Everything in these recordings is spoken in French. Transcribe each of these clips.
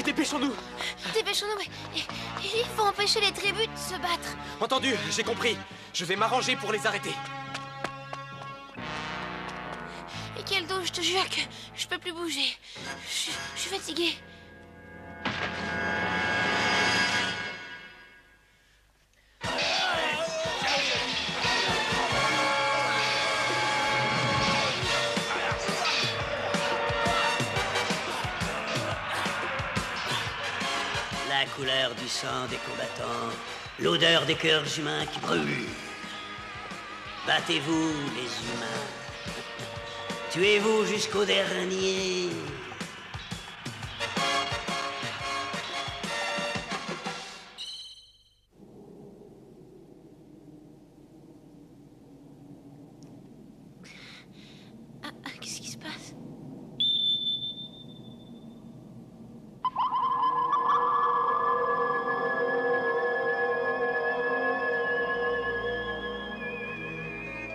Allez, dépêchons-nous. Dépêchons-nous, il faut empêcher les tribus de se battre. Entendu, j'ai compris. Je vais m'arranger pour les arrêter. Et quel dos, je te jure que je peux plus bouger. Je suis fatiguée. La couleur du sang des combattants, l'odeur des cœurs humains qui brûlent. Battez-vous, les humains. Tuez-vous jusqu'au dernier. Qu'est-ce qui se passe?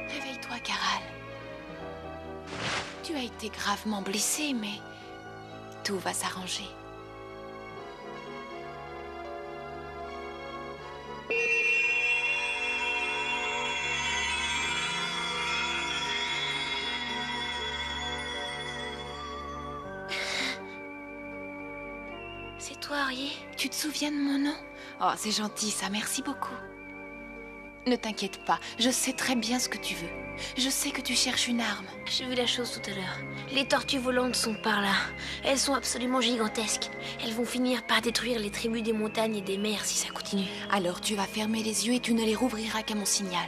Réveille-toi, Caral. Tu as été gravement blessée, mais tout va s'arranger. C'est toi, Arié? Tu te souviens de mon nom? Oh, c'est gentil, ça, merci beaucoup. Ne t'inquiète pas, je sais très bien ce que tu veux. Je sais que tu cherches une arme. J'ai vu la chose tout à l'heure. Les tortues volantes sont par là. Elles sont absolument gigantesques. Elles vont finir par détruire les tribus des montagnes et des mers si ça continue. Alors tu vas fermer les yeux et tu ne les rouvriras qu'à mon signal.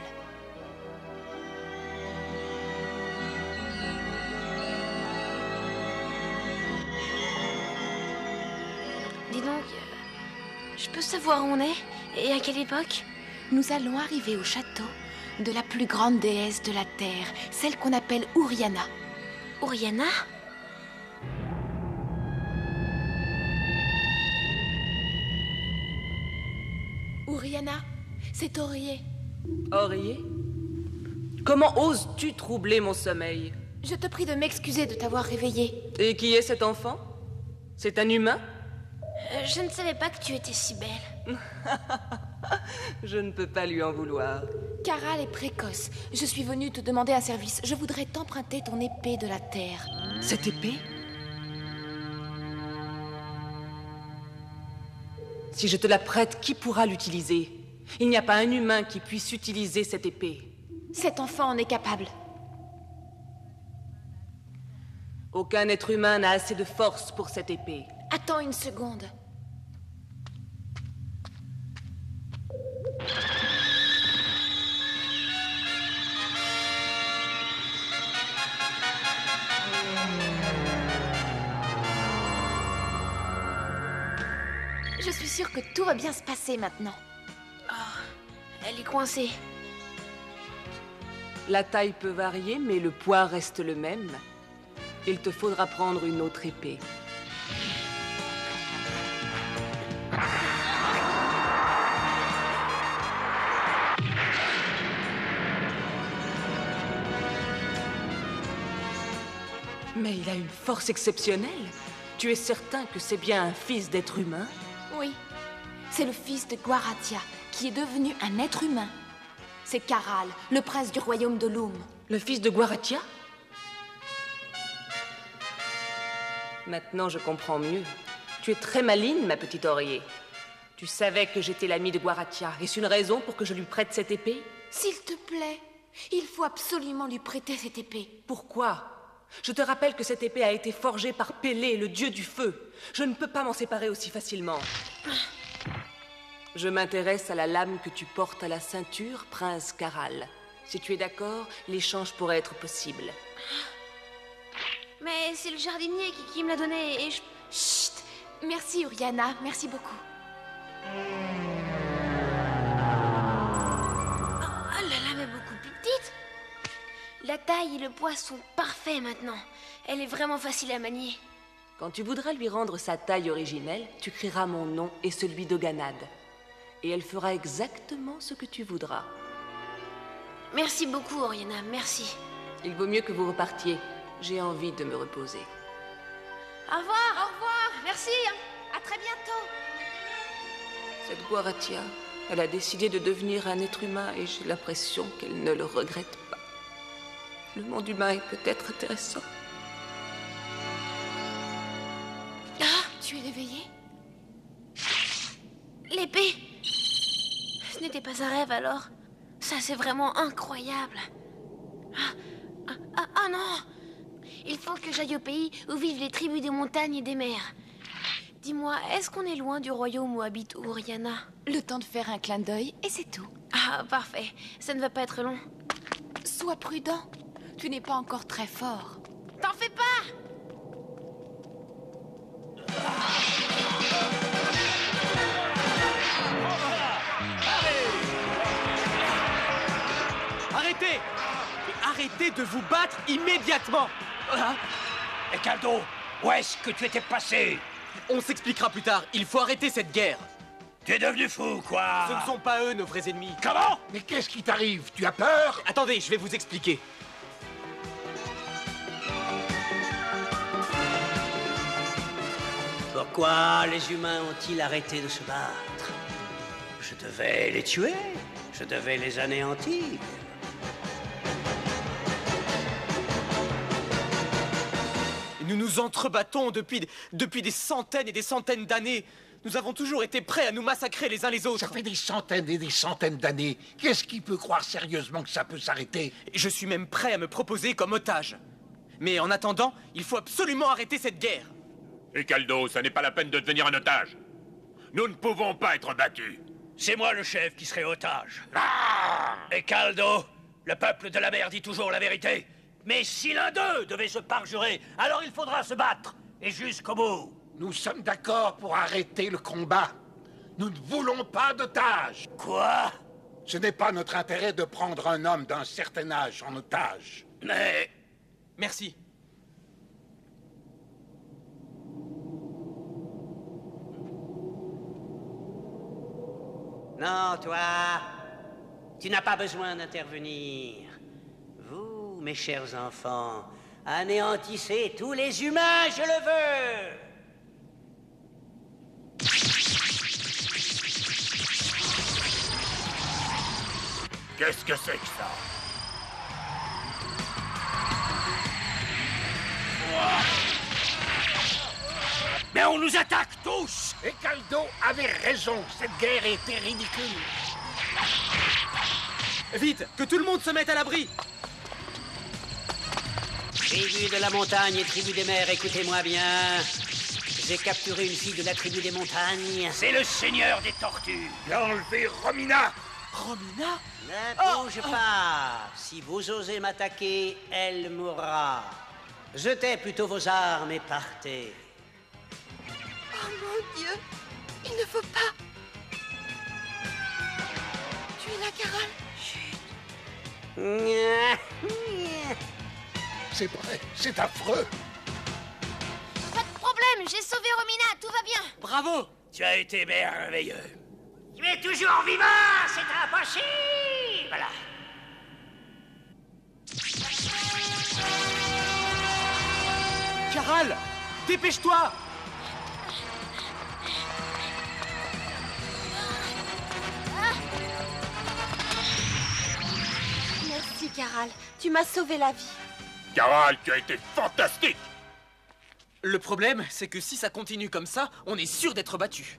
Dis donc, je peux savoir où on est? Et à quelle époque? Nous allons arriver au château de la plus grande déesse de la Terre, celle qu'on appelle Uriana. Uriana? Uriana, c'est Orier. Orier? Comment oses-tu troubler mon sommeil? Je te prie de m'excuser de t'avoir réveillée. Et qui est cet enfant? C'est un humain? Je ne savais pas que tu étais si belle. Je ne peux pas lui en vouloir. Caral est précoce. Je suis venue te demander un service. Je voudrais t'emprunter ton épée de la terre. Cette épée? Si je te la prête, qui pourra l'utiliser? Il n'y a pas un humain qui puisse utiliser cette épée. Cet enfant en est capable. Aucun être humain n'a assez de force pour cette épée. Attends une seconde. Je suis sûre que tout va bien se passer maintenant. Oh, elle est coincée. La taille peut varier, mais le poids reste le même. Il te faudra prendre une autre épée. Mais il a une force exceptionnelle. Tu es certain que c'est bien un fils d'être humain? Oui, c'est le fils de Guaratia, qui est devenu un être humain. C'est Caral, le prince du royaume de Loum. Le fils de Guaratia? Maintenant, je comprends mieux. Tu es très maligne, ma petite Orier. Tu savais que j'étais l'ami de Guaratia. Est-ce une raison pour que je lui prête cette épée? S'il te plaît, il faut absolument lui prêter cette épée. Pourquoi? Je te rappelle que cette épée a été forgée par Pélée, le dieu du feu. Je ne peux pas m'en séparer aussi facilement. Je m'intéresse à la lame que tu portes à la ceinture, prince Caral. Si tu es d'accord, l'échange pourrait être possible. Mais c'est le jardinier qui me l'a donné et je... Chut! Merci, Uriana, merci beaucoup. Oh, la lame est beaucoup plus petite. La taille et le poids sont parfaits maintenant. Elle est vraiment facile à manier. Quand tu voudras lui rendre sa taille originelle, tu crieras mon nom et celui d'Oganad. Et elle fera exactement ce que tu voudras. Merci beaucoup, Oriana, merci. Il vaut mieux que vous repartiez. J'ai envie de me reposer. Au revoir, merci. À très bientôt. Cette Guaratia, elle a décidé de devenir un être humain et j'ai l'impression qu'elle ne le regrette pas. Le monde humain est peut-être intéressant. Ah, tu es éveillé? L'épée! Ce n'était pas un rêve alors. Ça, c'est vraiment incroyable. Ah non! Il faut que j'aille au pays où vivent les tribus des montagnes et des mers. Dis-moi, est-ce qu'on est loin du royaume où habite Oriana? Le temps de faire un clin d'œil et c'est tout. Ah, parfait. Ça ne va pas être long. Sois prudent. Tu n'es pas encore très fort. T'en fais pas! Arrêtez! Et arrêtez de vous battre immédiatement! Et Caldo, où est-ce que tu étais passé? On s'expliquera plus tard. Il faut arrêter cette guerre. Tu es devenu fou, quoi? Ce ne sont pas eux, nos vrais ennemis. Comment? Mais qu'est-ce qui t'arrive? Tu as peur? Attendez, je vais vous expliquer. Pourquoi les humains ont-ils arrêté de se battre? Je devais les tuer. Je devais les anéantir. Nous nous entrebattons depuis des centaines et des centaines d'années. Nous avons toujours été prêts à nous massacrer les uns les autres. Ça fait des centaines et des centaines d'années. Qu'est-ce qui peut croire sérieusement que ça peut s'arrêter? Et je suis même prêt à me proposer comme otage. Mais en attendant, il faut absolument arrêter cette guerre. Et Caldo, ça n'est pas la peine de devenir un otage. Nous ne pouvons pas être battus. C'est moi le chef qui serai otage. Ah! Et Caldo, le peuple de la mer dit toujours la vérité. Mais si l'un d'eux devait se parjurer, alors il faudra se battre. Et jusqu'au bout. Nous sommes d'accord pour arrêter le combat. Nous ne voulons pas d'otages. Quoi? Ce n'est pas notre intérêt de prendre un homme d'un certain âge en otage. Mais... Merci. Non, toi, tu n'as pas besoin d'intervenir. Vous, mes chers enfants, anéantissez tous les humains, je le veux. Qu'est-ce que c'est que ça? Mais on nous attaque tous! Et Caldo avait raison. Cette guerre était ridicule. Vite, que tout le monde se mette à l'abri. Tribu de la montagne et tribu des mers, écoutez-moi bien. J'ai capturé une fille de la tribu des montagnes. C'est le seigneur des tortues. Il a enlevé Romina. Romina? Ne bouge pas. Si vous osez m'attaquer, elle mourra. Jetez plutôt vos armes et partez. Oh mon Dieu! Il ne faut pas! Tu es là, Carole? C'est vrai, c'est affreux. Pas de problème, j'ai sauvé Romina, tout va bien! Bravo! Tu as été merveilleux. Tu es toujours vivant, c'est impossible. Voilà. Caral! Dépêche-toi! Merci, Carole, tu m'as sauvé la vie. Caral, tu as été fantastique! Le problème, c'est que si ça continue comme ça, on est sûr d'être battu.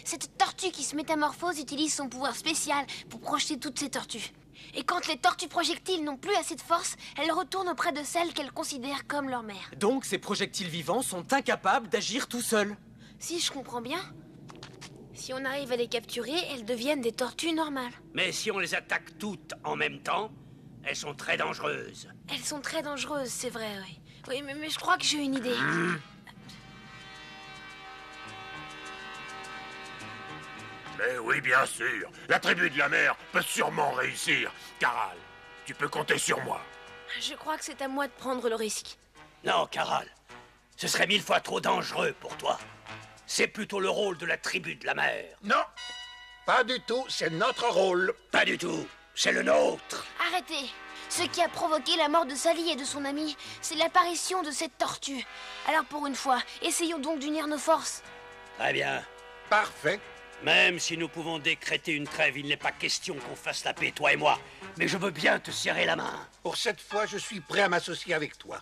Cette tortue qui se métamorphose utilise son pouvoir spécial pour projeter toutes ces tortues. Et quand les tortues projectiles n'ont plus assez de force, elles retournent auprès de celles qu'elles considèrent comme leur mère. Donc ces projectiles vivants sont incapables d'agir tout seuls. Si je comprends bien, si on arrive à les capturer, elles deviennent des tortues normales. Mais si on les attaque toutes en même temps, elles sont très dangereuses. Elles sont très dangereuses, c'est vrai, oui. Oui, mais je crois que j'ai une idée. Mais oui, bien sûr. La tribu de la mer peut sûrement réussir. Caral, tu peux compter sur moi. Je crois que c'est à moi de prendre le risque. Non, Caral, ce serait 1000 fois trop dangereux pour toi. C'est plutôt le rôle de la tribu de la mer. Non, pas du tout. C'est notre rôle. Pas du tout, c'est le nôtre. Arrêtez! Ce qui a provoqué la mort de Sally et de son ami, c'est l'apparition de cette tortue. Alors pour une fois, essayons donc d'unir nos forces. Très bien. Parfait. Même si nous pouvons décréter une trêve, il n'est pas question qu'on fasse la paix, toi et moi. Mais je veux bien te serrer la main. Pour cette fois, je suis prêt à m'associer avec toi.